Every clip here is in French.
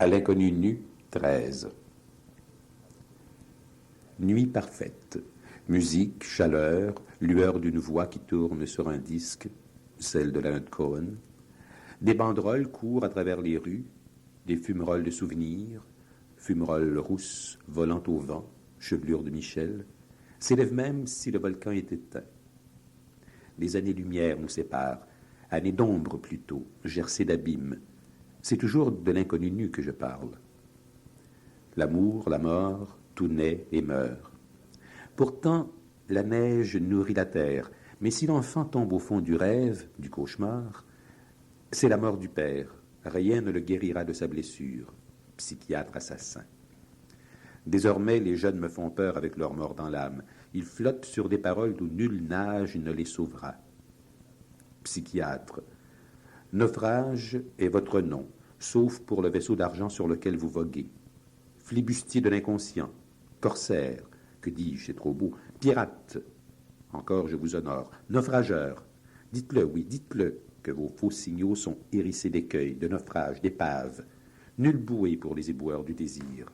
À l'inconnu nu, 13. Nuit parfaite. Musique, chaleur, lueur d'une voix qui tourne sur un disque, celle de Leonard Cohen. Des banderoles courent à travers les rues, des fumerolles de souvenirs, fumerolles rousses volant au vent, chevelure de Michel, s'élèvent même si le volcan est éteint. Les années-lumière nous séparent, années d'ombre plutôt, gercées d'abîmes. C'est toujours de l'inconnu nu que je parle. L'amour, la mort, tout naît et meurt. Pourtant, la neige nourrit la terre, mais si l'enfant tombe au fond du rêve, du cauchemar, c'est la mort du père. Rien ne le guérira de sa blessure. Psychiatre assassin. Désormais, les jeunes me font peur avec leur mort dans l'âme. Ils flottent sur des paroles d'où nul nage ne les sauvera. Psychiatre. Naufrage est votre nom, sauf pour le vaisseau d'argent sur lequel vous voguez. Flibustier de l'inconscient. Corsaire. Que dis-je, c'est trop beau. Pirate. Encore je vous honore. Naufrageur. Dites-le, oui, dites-le, que vos faux signaux sont hérissés d'écueils, de naufrages, d'épaves. Nulle bouée pour les éboueurs du désir.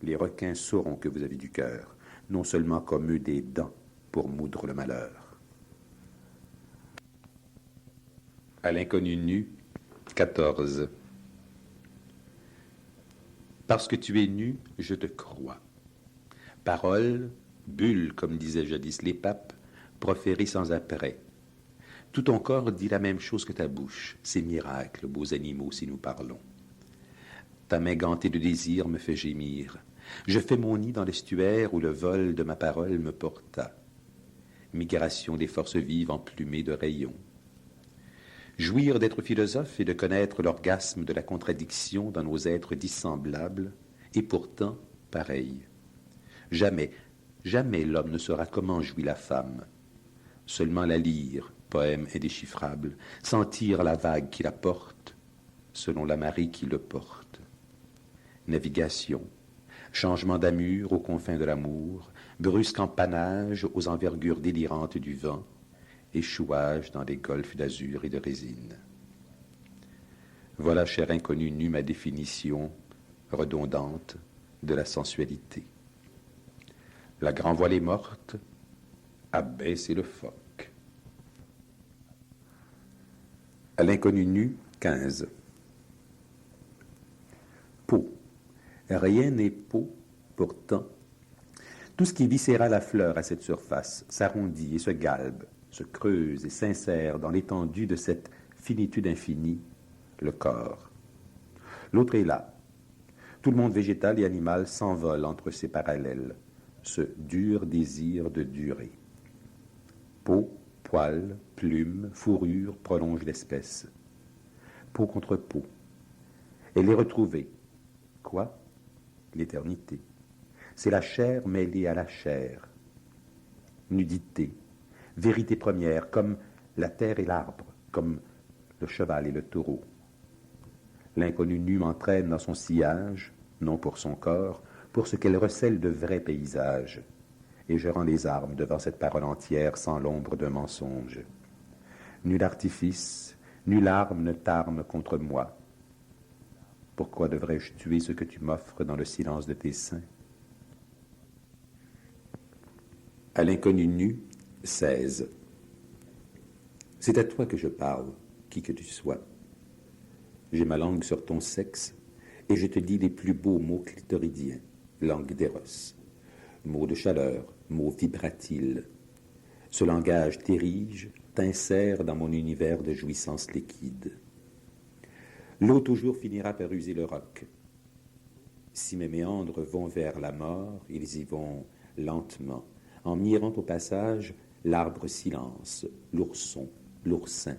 Les requins sauront que vous avez du cœur, non seulement comme eux des dents pour moudre le malheur. À l'inconnu nu, 14. Parce que tu es nu, je te crois. Parole, bulle, comme disaient jadis les papes, proférée sans apprêt. Tout ton corps dit la même chose que ta bouche. C'est miracle, beaux animaux, si nous parlons. Ta main gantée de désir me fait gémir. Je fais mon nid dans l'estuaire où le vol de ma parole me porta. Migration des forces vives emplumées de rayons. Jouir d'être philosophe et de connaître l'orgasme de la contradiction dans nos êtres dissemblables, et pourtant pareils. Jamais, jamais l'homme ne saura comment jouit la femme. Seulement la lire, poème indéchiffrable, sentir la vague qui la porte, selon la marée qui le porte. Navigation, changement d'amure aux confins de l'amour, brusque empannage aux envergures délirantes du vent, échouage dans des golfes d'azur et de résine. Voilà, cher inconnu nu, ma définition redondante de la sensualité. La grand voile est morte, abaissez le phoque. À l'inconnu nu, 15. Peau. Rien n'est peau, pourtant. Tout ce qui est viscéral à fleur à cette surface s'arrondit et se galbe, se creuse et s'insère dans l'étendue de cette finitude infinie, le corps. L'autre est là. Tout le monde végétal et animal s'envole entre ces parallèles, ce dur désir de durer. Peau, poils, plumes, fourrure prolongent l'espèce. Peau contre peau. Elle est retrouvée. Quoi? L'éternité. C'est la chair mêlée à la chair. Nudité. Vérité première, comme la terre et l'arbre, comme le cheval et le taureau. L'inconnu nu m'entraîne dans son sillage, non pour son corps, pour ce qu'elle recèle de vrais paysages. Et je rends les armes devant cette parole entière sans l'ombre d'un mensonge. Nul artifice, nulle arme ne t'arme contre moi. Pourquoi devrais-je tuer ce que tu m'offres dans le silence de tes seins? À l'inconnu nu, 16. C'est à toi que je parle, qui que tu sois. J'ai ma langue sur ton sexe, et je te dis les plus beaux mots clitoridiens, langue d'éros. Mots de chaleur, mots vibratiles. Ce langage t'érige, t'insère dans mon univers de jouissance liquide. L'eau toujours finira par user le roc. Si mes méandres vont vers la mort, ils y vont lentement, en mirant au passage l'arbre silence, l'ourson, l'oursin.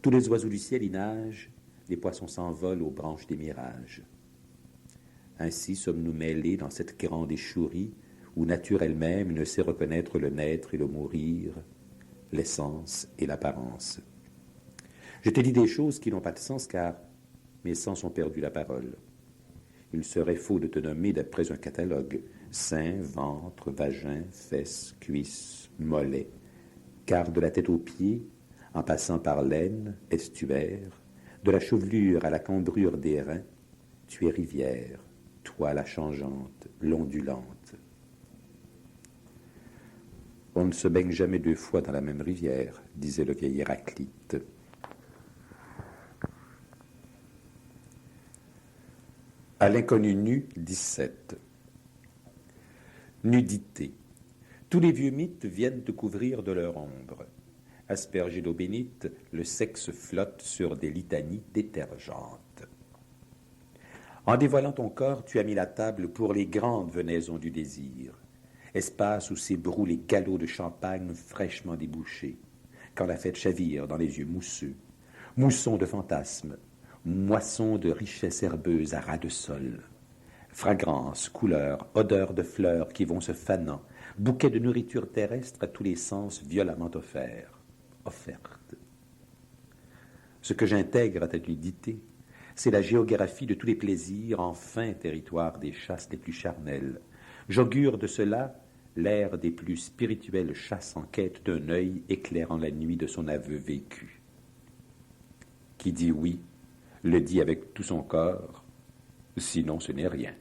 Tous les oiseaux du ciel y nagent, les poissons s'envolent aux branches des mirages. Ainsi sommes-nous mêlés dans cette grande échourie où nature elle-même ne sait reconnaître le naître et le mourir, l'essence et l'apparence. Je te dis des choses qui n'ont pas de sens car mes sens ont perdu la parole. Il serait faux de te nommer d'après un catalogue, sein, ventre, vagin, fesses, cuisses, mollets, car de la tête aux pieds, en passant par l'aine, estuaire, de la chevelure à la cambrure des reins, tu es rivière, toi la changeante, l'ondulante. On ne se baigne jamais deux fois dans la même rivière, disait le vieil Héraclite. À l'inconnu nu, 17. Nudité. Tous les vieux mythes viennent te couvrir de leur ombre. Aspergé d'eau bénite, le sexe flotte sur des litanies détergentes. En dévoilant ton corps, tu as mis la table pour les grandes venaisons du désir, espace où s'ébrouent les galops de champagne fraîchement débouchés, quand la fête chavire dans les yeux mousseux, mousson de fantasmes, moisson de richesses herbeuses à ras de sol, fragrances, couleurs, odeurs de fleurs qui vont se fanant, bouquets de nourriture terrestre à tous les sens violemment offerte. Ce que j'intègre à ta nudité, c'est la géographie de tous les plaisirs en fin territoire des chasses les plus charnelles. J'augure de cela l'ère des plus spirituelles chasses en quête d'un œil éclairant la nuit de son aveu vécu. Qui dit oui, le dit avec tout son corps, sinon ce n'est rien.